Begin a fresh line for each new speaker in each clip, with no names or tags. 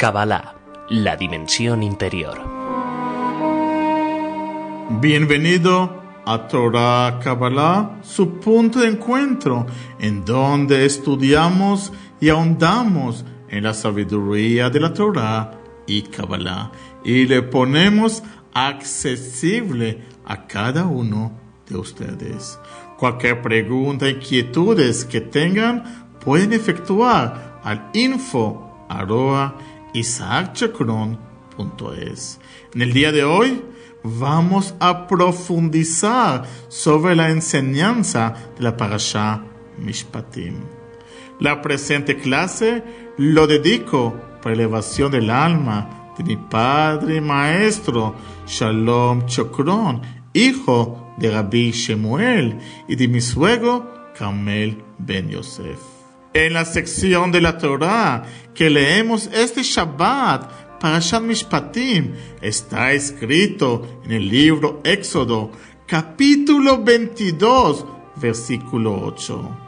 Kabbalah, la dimensión interior.
Bienvenido a Torah Kabbalah, su punto de encuentro, en donde estudiamos y ahondamos en la sabiduría de la Torah y Kabbalah, y le ponemos accesible a cada uno de ustedes. Cualquier pregunta, inquietudes que tengan, pueden efectuar al info@isaacchacron.es. En el día de hoy vamos a profundizar sobre la enseñanza de la Parashá Mishpatim. La presente clase lo dedico para elevación del alma de mi padre y maestro Shalom Chacron, hijo de Rabbi Shemuel, y de mi suegro Carmel Ben Yosef. En la sección de la Torah que leemos este Shabbat, Parashat Mishpatim, está escrito en el libro Éxodo, capítulo 22, versículo 8.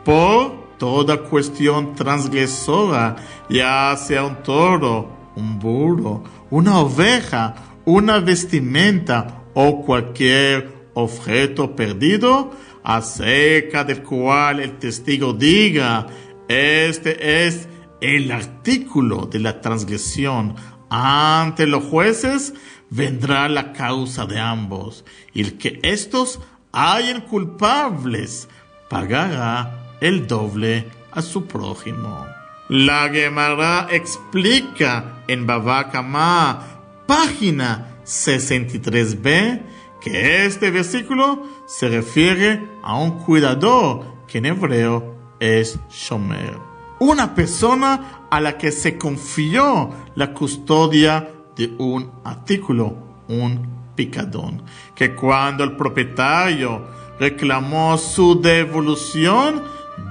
Por toda cuestión transgresora, ya sea un toro, un burro, una oveja, una vestimenta o cualquier objeto perdido, acerca del cual el testigo diga, este es el artículo de la transgresión, ante los jueces vendrá la causa de ambos, y el que estos hayan culpables pagará el doble a su prójimo. La Gemara explica en Bava Kamá, página 63b, que este versículo se refiere a un cuidador, que en hebreo es shomer, una persona a la que se confió la custodia de un artículo, un picadón, que cuando el propietario reclamó su devolución,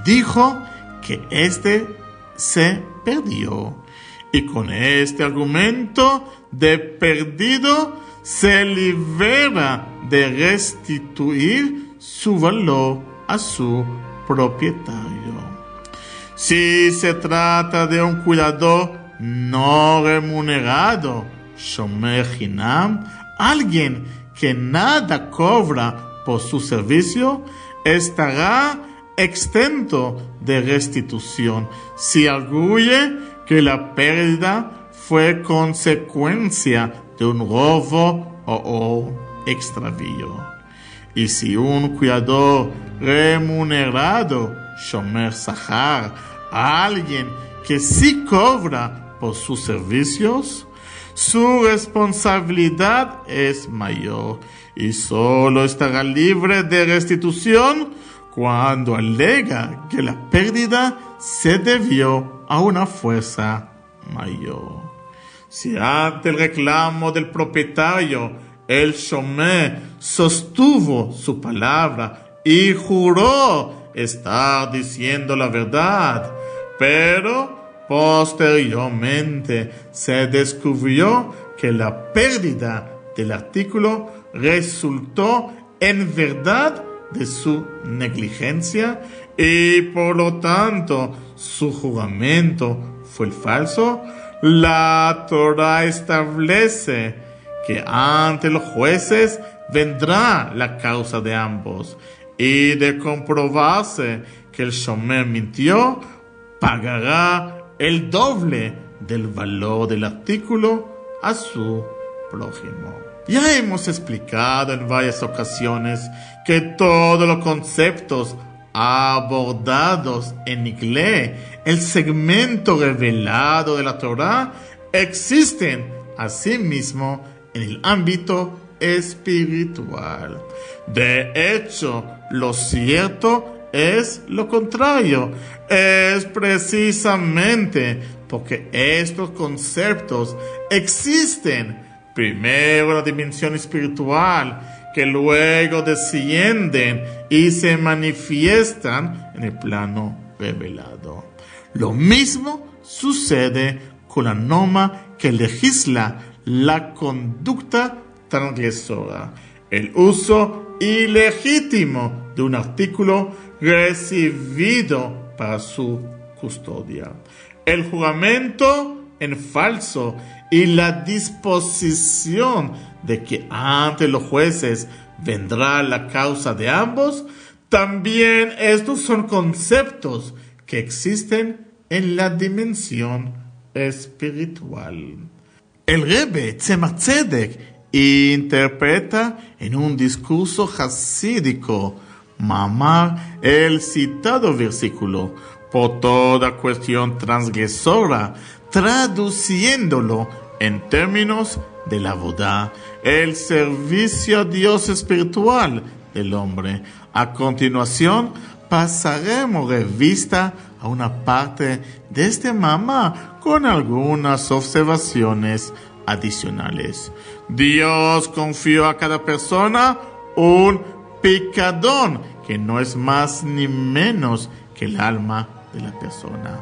dijo que este se perdió, y con este argumento de perdido se libera de restituir su valor a su propietario. Si se trata de un cuidador no remunerado, shomer hinam, alguien que nada cobra por su servicio, estará exento de restitución si arguye que la pérdida fue consecuencia de un robo o extravío. Y si un cuidador remunerado, shomer sahar, alguien que sí cobra por sus servicios, su responsabilidad es mayor y solo estará libre de restitución cuando alega que la pérdida se debió a una fuerza mayor. Si ante el reclamo del propietario el shomer sostuvo su palabra y juró estar diciendo la verdad, pero posteriormente se descubrió que la pérdida del artículo resultó en verdad de su negligencia y por lo tanto su juramento fue el falso, la Torah establece que ante los jueces vendrá la causa de ambos, y de comprobarse que el shomer mintió, pagará el doble del valor del artículo a su prójimo. Ya hemos explicado en varias ocasiones que todos los conceptos abordados en Iglé, el segmento revelado de la Torah, existen asimismo en el ámbito espiritual. De hecho, lo cierto es lo contrario. Es precisamente porque estos conceptos existen primero en la dimensión espiritual, que luego descienden y se manifiestan en el plano revelado. Lo mismo sucede con la norma que legisla la conducta transgresora, el uso ilegítimo de un artículo recibido para su custodia. El juramento en falso y la disposición de que ante los jueces vendrá la causa de ambos, también estos son conceptos que existen en la dimensión espiritual. El Rebbe Tzemach Tzedek interpreta en un discurso hasídico Mamar el citado versículo por toda cuestión transgresora, traduciéndolo en términos de la avodah, el servicio a Dios espiritual del hombre. A continuación, pasaremos revista a una parte de este mamá con algunas observaciones adicionales. Dios confió a cada persona un picadón que no es más ni menos que el alma de la persona.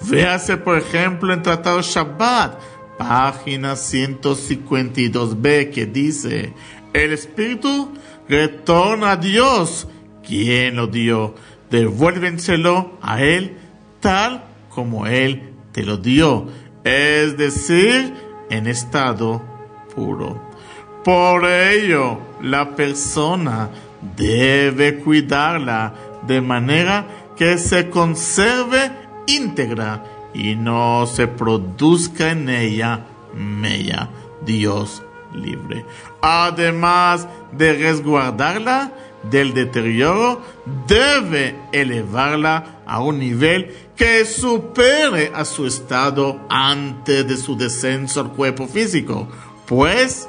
Véase, por ejemplo, en Tratado Shabbat, página 152b, que dice: el espíritu retorna a Dios, quien lo dio. Devuélvenselo a Él tal como Él te lo dio, es decir, en estado puro. Por ello, la persona debe cuidarla de manera que se conserve íntegra y no se produzca en ella mella, Dios libre. Además de resguardarla del deterioro, debe elevarla a un nivel que supere a su estado antes de su descenso al cuerpo físico, pues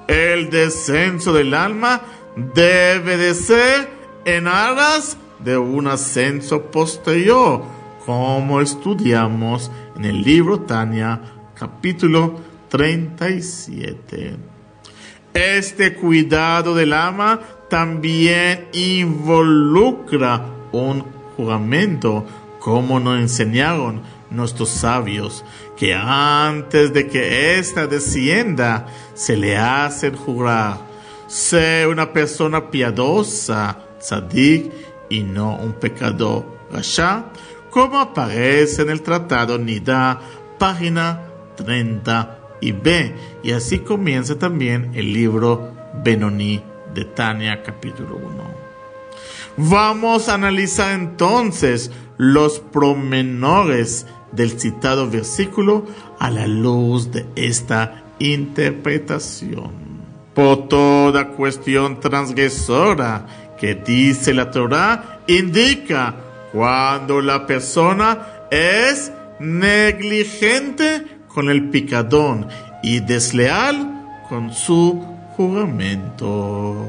el descenso del alma debe de ser en aras de un ascenso posterior, como estudiamos en el libro Tanya, capítulo 37. Este cuidado del alma también involucra un juramento, como nos enseñaron nuestros sabios, que antes de que ésta descienda, se le hacen jurar ser una persona piadosa, tzadik, y no un pecador rasha, como aparece en el Tratado Nidá, página 30b, y así comienza también el libro Benoni de Tanya, capítulo 1. Vamos a analizar entonces los pormenores del citado versículo a la luz de esta interpretación. Por toda cuestión transgresora que dice la Torá, indica cuando la persona es negligente con el picadón y desleal con su juramento.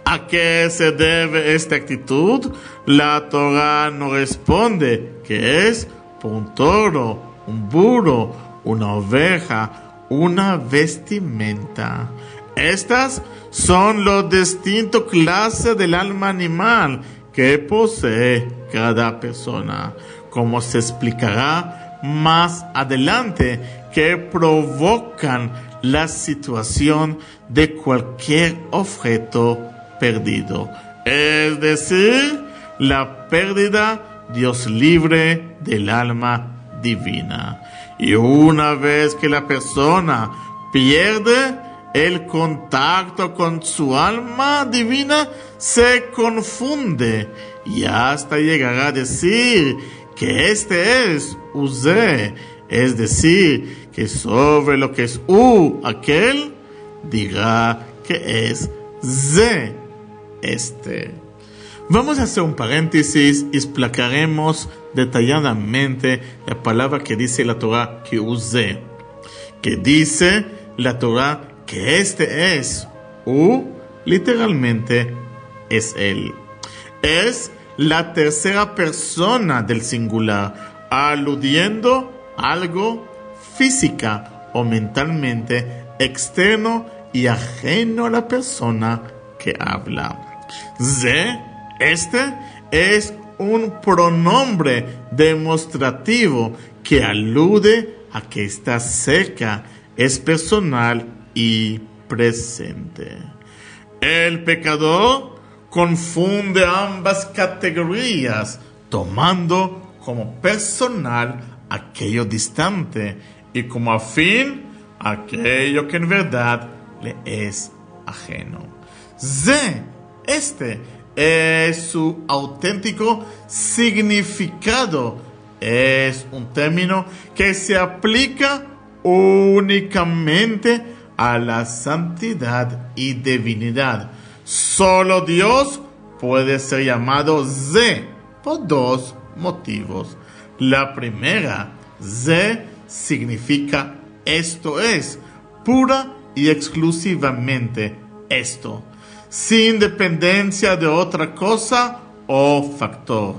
¿A qué se debe esta actitud? La Torá nos responde que es por un toro, un burro, una oveja, una vestimenta. Estas son las distintas clases del alma animal que posee cada persona, como se explicará más adelante, que provocan la situación de cualquier objeto perdido, es decir, la pérdida, Dios libre, del alma divina. Y una vez que la persona pierde el contacto con su alma divina, se confunde y hasta llegará a decir que este es Uzé, es decir, que sobre lo que es aquel, dirá que es Ze, este. Vamos a hacer un paréntesis y explicaremos detalladamente la palabra que dice la Torá, que Uzé, que dice la Torá que este es, literalmente es él. Es la tercera persona del singular, aludiendo a algo física o mentalmente externo y ajeno a la persona que habla. Ze, este, es un pronombre demostrativo que alude a que está cerca, es personal y presente. El pecador confunde ambas categorías, tomando como personal aquello distante, y como afín aquello que en verdad le es ajeno. Este es su auténtico significado. Es un término que se aplica únicamente a la santidad y divinidad. Solo Dios puede ser llamado Ze por dos motivos. La primera, Ze significa esto es, pura y exclusivamente esto, sin dependencia de otra cosa o factor.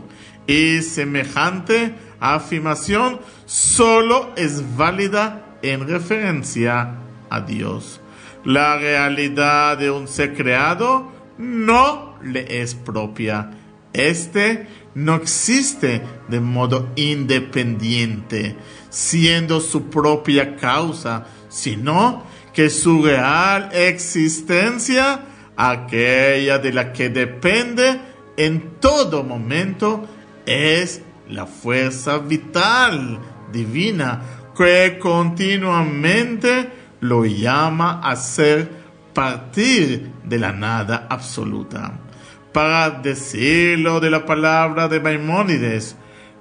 Y semejante afirmación solo es válida en referencia a Dios. La realidad de un ser creado no le es propia. Este no existe de modo independiente, siendo su propia causa, sino que su real existencia, aquella de la que depende en todo momento, es la fuerza vital divina que continuamente lo llama a ser partir de la nada absoluta. Para decirlo de la palabra de Maimónides,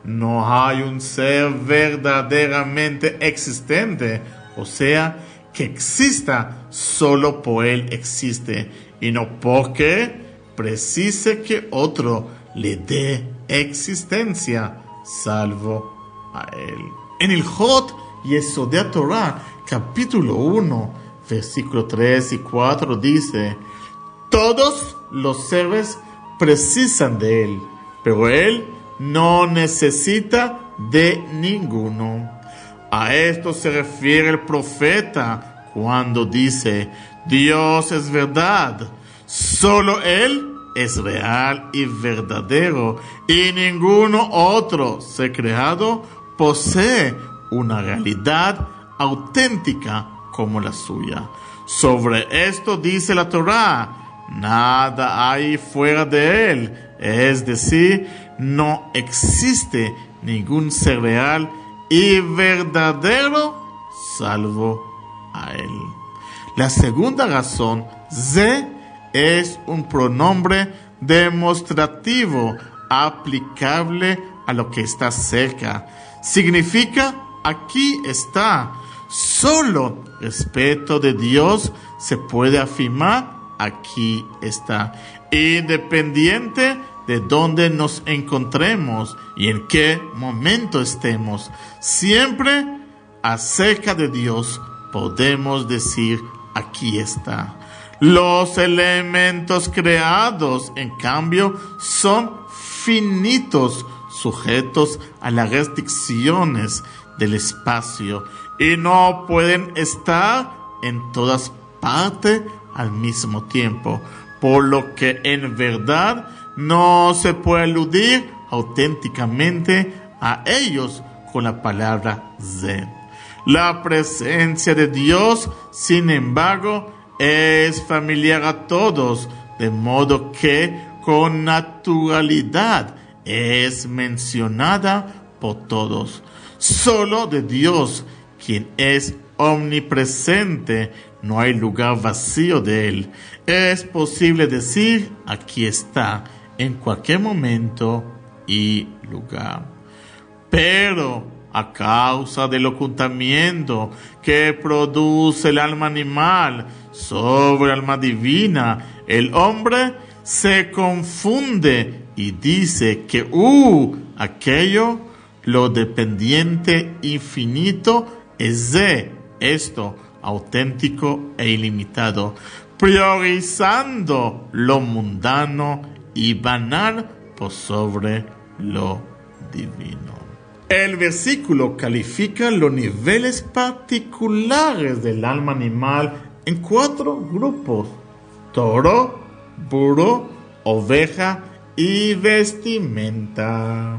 no hay un ser verdaderamente existente, o sea, que exista solo por él existe, y no porque precise que otro le dé existencia, salvo a él. En el Jot Yesodei Torah, capítulo 1, versículo 3 y 4 dice: todos los seres precisan de él, pero él no necesita de ninguno. A esto se refiere el profeta cuando dice: Dios es verdad, solo él es real y verdadero, y ninguno otro ser creado posee una realidad auténtica como la suya. Sobre esto dice la Torá: nada hay fuera de él, es decir, no existe ningún ser real y verdadero salvo a él. La segunda razón, Ze, es un pronombre demostrativo aplicable a lo que está cerca. Significa aquí está. Solo respecto de Dios se puede afirmar aquí está, independiente de dónde nos encontremos y en qué momento estemos. Siempre acerca de Dios podemos decir aquí está. Los elementos creados, en cambio, son finitos, sujetos a las restricciones del espacio y no pueden estar en todas partes al mismo tiempo, por lo que en verdad no se puede aludir auténticamente a ellos con la palabra Ze. La presencia de Dios, sin embargo, es familiar a todos, de modo que con naturalidad es mencionada por todos. Solo de Dios, quien es omnipresente, no hay lugar vacío de él. Es posible decir aquí está en cualquier momento y lugar. Pero a causa del ocultamiento que produce el alma animal sobre el alma divina, el hombre se confunde y dice que aquello, lo dependiente infinito, es de esto, auténtico e ilimitado, priorizando lo mundano y banal por sobre lo divino. El versículo califica los niveles particulares del alma animal en 4 grupos: toro, burro, oveja y vestimenta.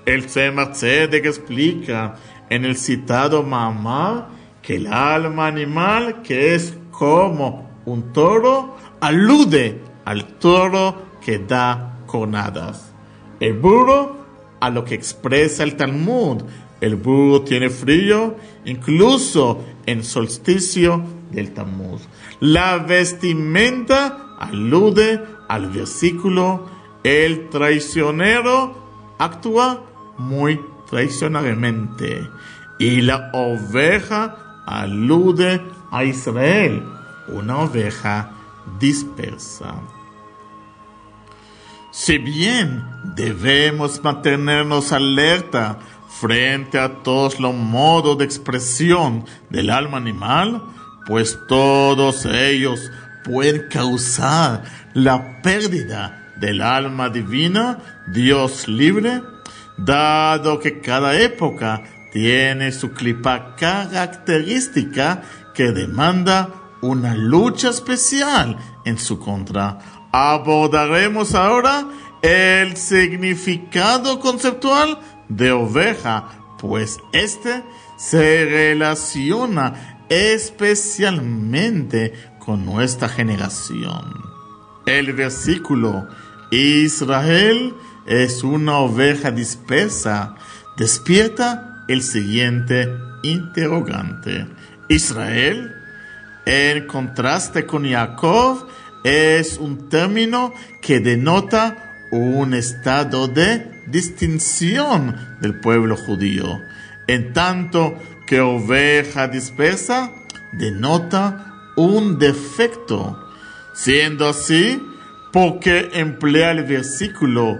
El Tzemach Tzedek explica en el citado Mamar que el alma animal, que es como un toro, alude al toro que da cornadas. El burro a lo que expresa el Talmud. El búho tiene frío, incluso en solsticio del Tammuz. La vestimenta alude al versículo: el traicionero actúa muy traicioneramente. Y la oveja alude a Israel, una oveja dispersa. Si bien debemos mantenernos alerta frente a todos los modos de expresión del alma animal, pues todos ellos pueden causar la pérdida del alma divina, Dios libre, dado que cada época tiene su clipa característica que demanda una lucha especial en su contra. Abordaremos ahora el significado conceptual de oveja, pues este se relaciona especialmente con nuestra generación. El versículo Israel es una oveja dispersa despierta el siguiente interrogante. Israel, en contraste con Jacob, es un término que denota un estado de distinción del pueblo judío, en tanto que oveja dispersa denota un defecto. Siendo así, ¿por qué emplea el versículo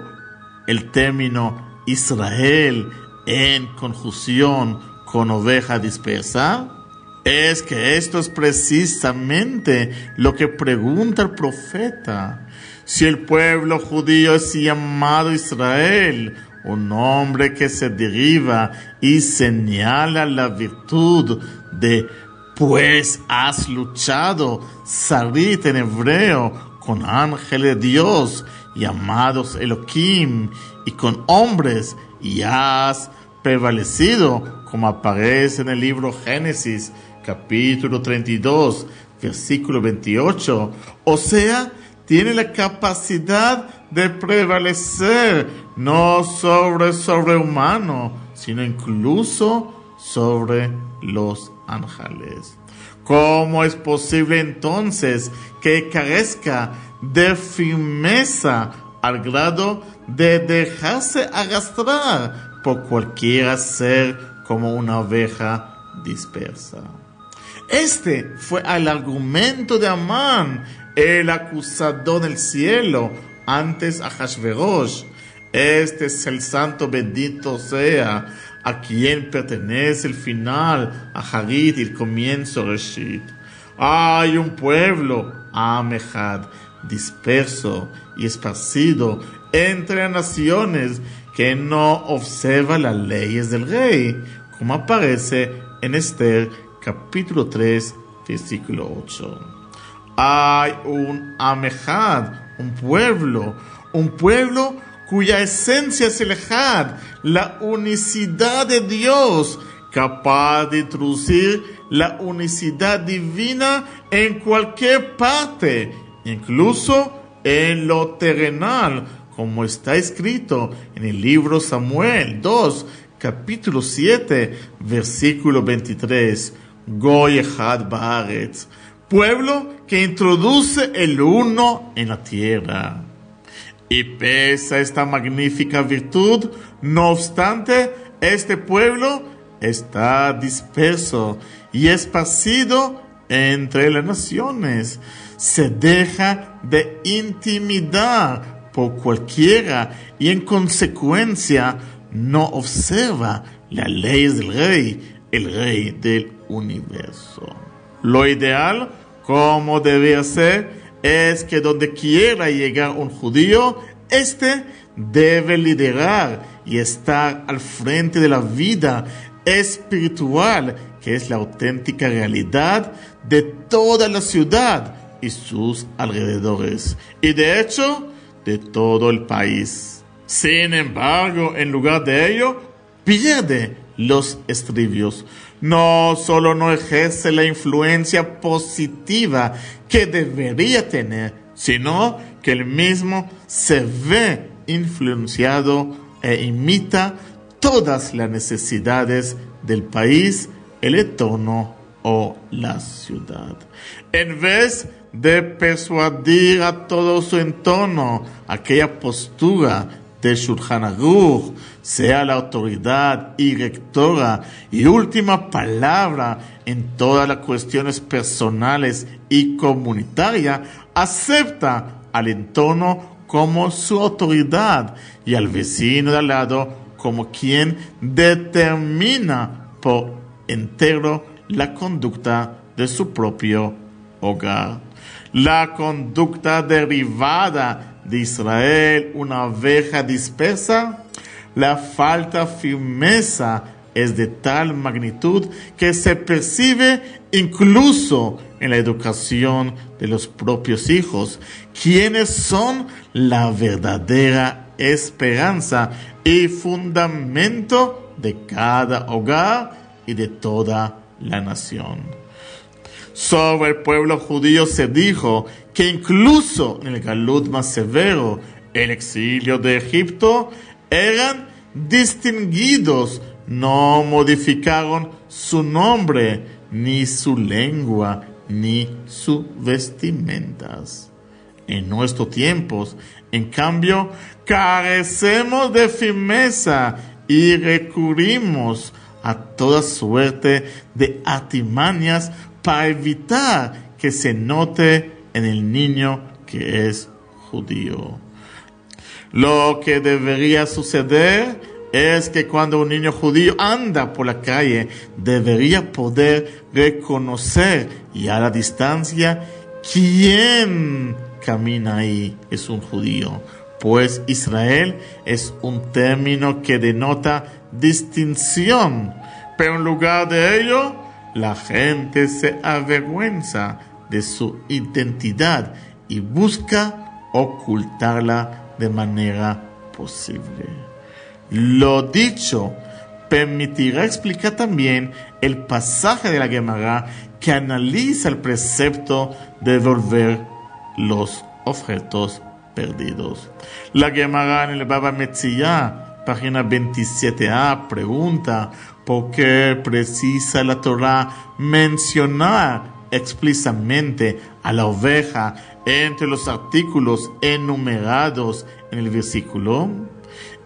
el término Israel en conjunción con oveja dispersa? Es que esto es precisamente lo que pregunta el profeta. Si el pueblo judío es llamado Israel, un nombre que se deriva y señala la virtud de pues has luchado, sarit en hebreo, con ángeles de Dios llamados Elohim y con hombres, y has prevalecido, como aparece en el libro Génesis, capítulo 32, versículo 28. O sea, tiene la capacidad de prevalecer, no sobre humano, sino incluso sobre los ángeles. ¿Cómo es posible entonces que carezca de firmeza al grado de dejarse arrastrar por cualquier ser como una oveja dispersa? Este fue el argumento de Amán, el acusador del cielo, antes a Ahasverosh. Este es el santo bendito sea, a quien pertenece el final, a Harit, y el comienzo, Reshit. Hay un pueblo, Amehad, disperso y esparcido entre las naciones, que no observa las leyes del rey, como aparece en Esther, capítulo 3, versículo 8. Hay un Amehad, un pueblo cuya esencia es el Ejad, la unicidad de Dios, capaz de introducir la unicidad divina en cualquier parte, incluso en lo terrenal, como está escrito en el libro Samuel 2, capítulo 7, versículo 23. Goy Ejad Baaretz, pueblo que introduce el uno en la tierra. Y pese a esta magnífica virtud, no obstante, este pueblo está disperso y esparcido entre las naciones. Se deja de intimidar por cualquiera y en consecuencia no observa las leyes del rey, el rey del universo. Lo ideal, como debería ser, es que donde quiera llegar un judío, éste debe liderar y estar al frente de la vida espiritual, que es la auténtica realidad de toda la ciudad y sus alrededores, y de hecho, de todo el país. Sin embargo, en lugar de ello, pierde los estribios. No solo no ejerce la influencia positiva que debería tener, sino que él mismo se ve influenciado e imita todas las necesidades del país, el entorno o la ciudad. En vez de persuadir a todo su entorno, aquella postura de Shulchan Aruch sea la autoridad y rectora y última palabra en todas las cuestiones personales y comunitarias, acepta al entorno como su autoridad y al vecino de al lado como quien determina por entero la conducta de su propio hogar. La conducta derivada de Israel, una oveja dispersa, la falta de firmeza es de tal magnitud que se percibe incluso en la educación de los propios hijos, quienes son la verdadera esperanza y fundamento de cada hogar y de toda la nación. Sobre el pueblo judío se dijo que incluso en el galut más severo, el exilio de Egipto, eran distinguidos, no modificaron su nombre, ni su lengua, ni sus vestimentas. En nuestros tiempos, en cambio, carecemos de firmeza y recurrimos a toda suerte de artimañas para evitar que se note en el niño que es judío. Lo que debería suceder es que cuando un niño judío anda por la calle, debería poder reconocer y a la distancia quién camina ahí es un judío, pues Israel es un término que denota distinción, pero en lugar de ello, la gente se avergüenza de su identidad y busca ocultarla de manera posible. Lo dicho permitirá explicar también el pasaje de la Gemara que analiza el precepto de devolver los objetos perdidos. La Gemara en el Baba Metzia, página 27a, pregunta ¿por qué precisa la Torah mencionar explícitamente a la oveja entre los artículos enumerados en el versículo?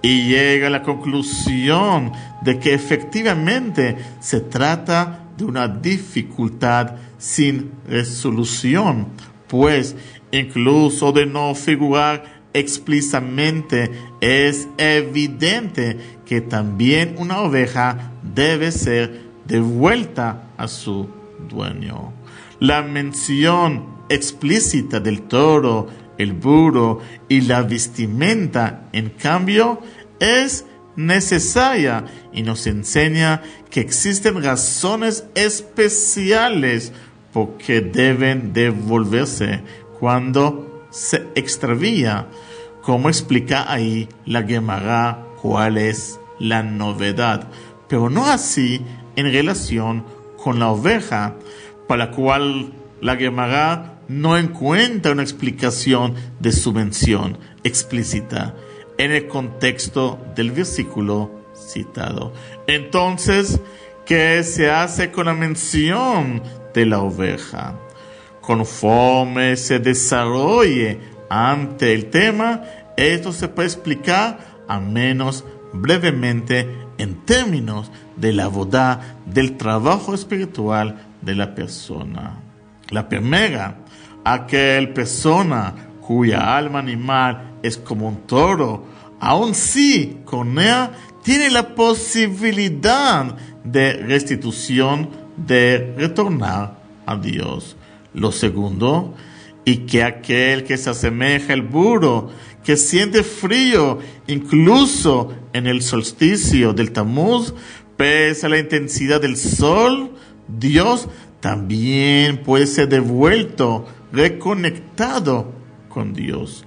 Y llega a la conclusión de que efectivamente se trata de una dificultad sin resolución, pues incluso de no figurar explícitamente es evidente que también una oveja debe ser devuelta a su dueño. La mención explícita del toro, el burro y la vestimenta, en cambio, es necesaria y nos enseña que existen razones especiales por qué deben devolverse cuando se extravía. Como explica ahí la Gemara cuál es la novedad, pero no así en relación con la oveja, para la cual la Gemara no encuentra una explicación de su mención explícita en el contexto del versículo citado. Entonces, ¿qué se hace con la mención de la oveja? Conforme se desarrolle ante el tema, esto se puede explicar al menos brevemente en términos de la avodah, del trabajo espiritual de la persona. La primera, aquel persona cuya alma animal es como un toro, aun si con ella tiene la posibilidad de restitución, de retornar a Dios. Lo segundo, y que aquel que se asemeja al burro, que siente frío incluso en el solsticio del Tammuz, pese a la intensidad del sol, Dios también puede ser devuelto, reconectado con Dios.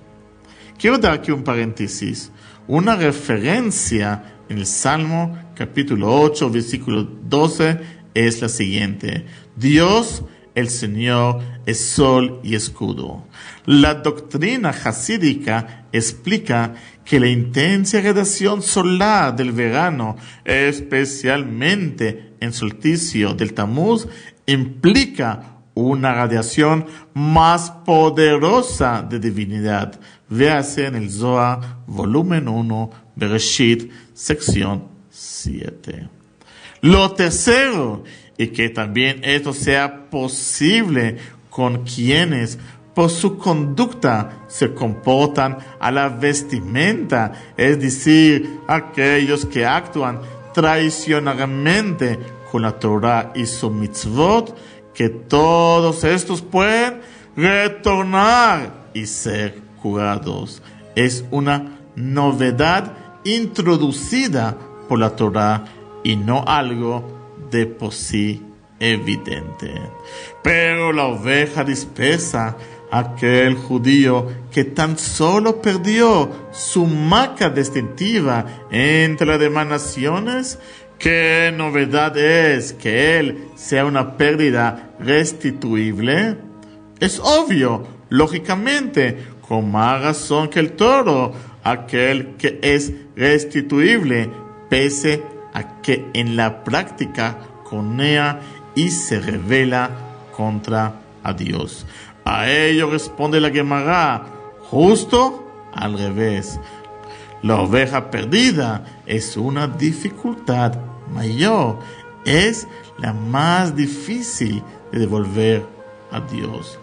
Quiero dar aquí un paréntesis, una referencia en el Salmo capítulo 8, versículo 12, es la siguiente: Dios el Señor es sol y escudo. La doctrina hasídica explica que la intensa radiación solar del verano, especialmente en solsticio del Tammuz, implica una radiación más poderosa de divinidad. Véase en el Zohar, volumen 1, Bereshit, sección 7. Lo tercero, y que también esto sea posible con quienes por su conducta se comportan a la vestimenta, es decir, aquellos que actúan traicionadamente con la Torah y su mitzvot, que todos estos pueden retornar y ser curados. Es una novedad introducida por la Torah y no algo de por sí evidente. Pero la oveja dispersa, aquel judío que tan solo perdió su marca distintiva entre las demás naciones, ¿qué novedad es que él sea una pérdida restituible? Es obvio, lógicamente, con más razón que el toro, aquel que es restituible, pese a que en la práctica conea y se revela contra a Dios. A ello responde la Gemara, justo al revés. La oveja perdida es una dificultad mayor, es la más difícil de devolver a Dios.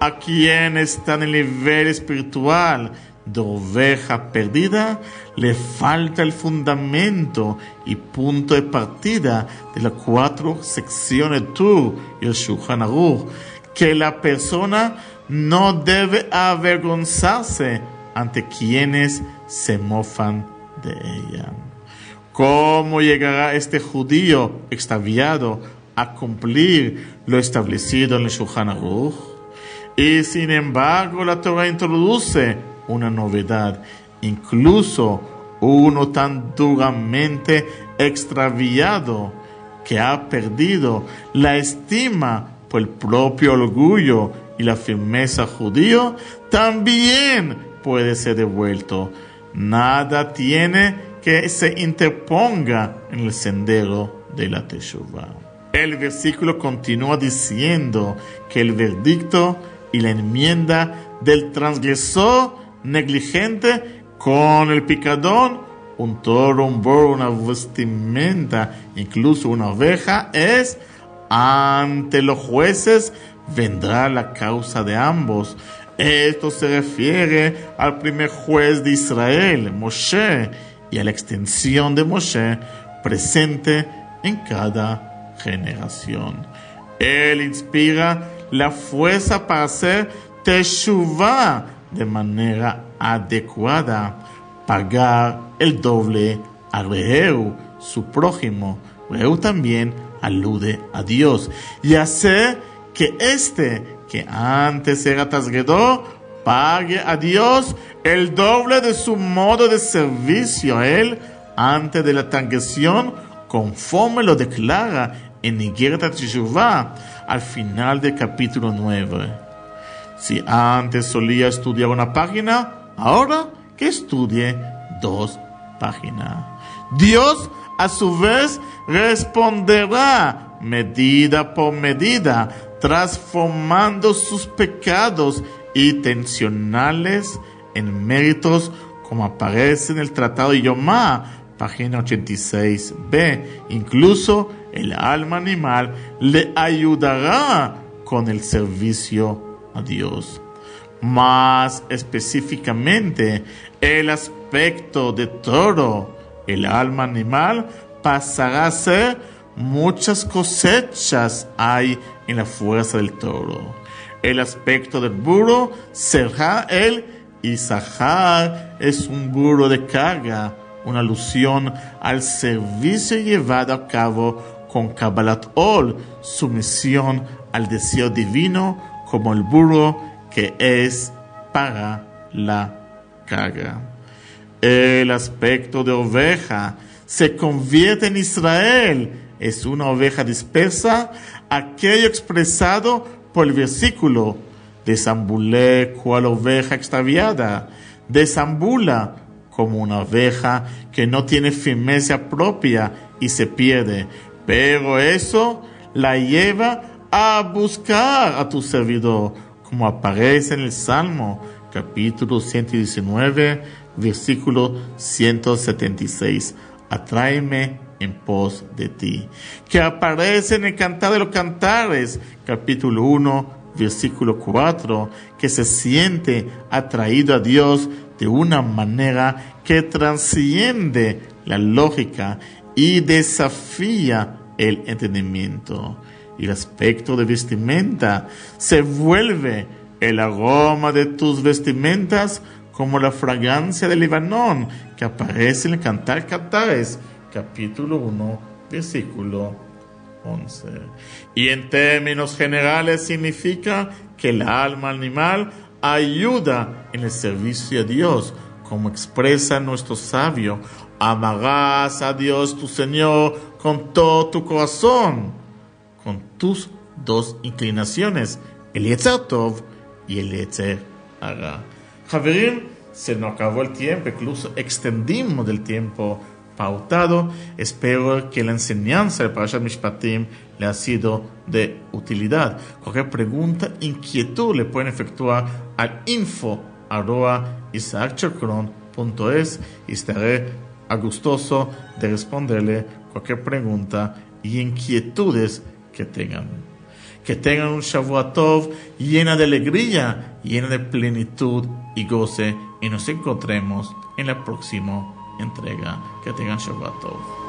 A quien está en el nivel espiritual de oveja perdida, le falta el fundamento y punto de partida de las 4 secciones Tur y el Shulchan Aruch, que la persona no debe avergonzarse ante quienes se mofan de ella. ¿Cómo llegará este judío extraviado a cumplir lo establecido en el Shulchan Aruch? Y sin embargo la Torah introduce una novedad, incluso uno tan duramente extraviado que ha perdido la estima por el propio orgullo y la firmeza judío, también puede ser devuelto. Nada tiene que se interponga en el sendero de la Teshuvah. El versículo continúa diciendo que el verdicto y la enmienda del transgresor negligente con el picadón, un toro, un burro, una vestimenta, incluso una oveja, es ante los jueces vendrá la causa de ambos. Esto se refiere al primer juez de Israel, Moshe, y a la extensión de Moshe presente en cada generación. Él inspira la fuerza para hacer teshuvah de manera adecuada, pagar el doble a Reheu, su prójimo. Reheu también alude a Dios, y hacer que que antes era transgredor, pague a Dios el doble de su modo de servicio a Él antes de la transgresión, conforme lo declara en Igerat Teshuvah al final del capítulo 9. Si antes solía estudiar una página, ahora que estudie 2 páginas. Dios, a su vez, responderá medida por medida, transformando sus pecados intencionales en méritos, como aparece en el Tratado de Yomá, página 86b. Incluso el alma animal le ayudará con el servicio a Dios. Más específicamente, el aspecto de toro, el alma animal, pasará a ser muchas cosechas hay en la fuerza del toro. El aspecto del burro será el Isahar, es un burro de carga, una alusión al servicio llevado a cabo con Kabbalat Ol, sumisión al deseo divino, como el burro que es para la carga. El aspecto de oveja se convierte en Israel, es una oveja dispersa, aquello expresado por el versículo: desambulé cual oveja extraviada, desambula como una oveja que no tiene firmeza propia y se pierde, pero eso la lleva a buscar a tu servidor, como aparece en el Salmo, capítulo 119, versículo 176. Atráeme en pos de ti. Que aparece en el Cantar de los Cantares, capítulo 1, versículo 4, que se siente atraído a Dios de una manera que trasciende la lógica y desafía el entendimiento. Y el aspecto de vestimenta se vuelve el aroma de tus vestimentas como la fragancia del Libanón, que aparece en el Cantar Cantares, capítulo 1, versículo 11. Y en términos generales significa que el alma animal ayuda en el servicio a Dios, como expresa nuestro sabio: amarás a Dios tu Señor con todo tu corazón, con tus dos inclinaciones, el Yetzer Tov y el Yetzer Hara. Javerim, se nos acabó el tiempo, incluso extendimos del tiempo pautado. Espero que la enseñanza de Parashat Mishpatim le ha sido de utilidad. Cualquier pregunta, inquietud le pueden efectuar al info@isaacchacron.es y estaré gustoso de responderle cualquier pregunta y inquietudes que tengan. Que tengan un Shavua Tov llena de alegría, llena de plenitud y goce, y nos encontremos en la próxima entrega. Que tengan Shavua Tov.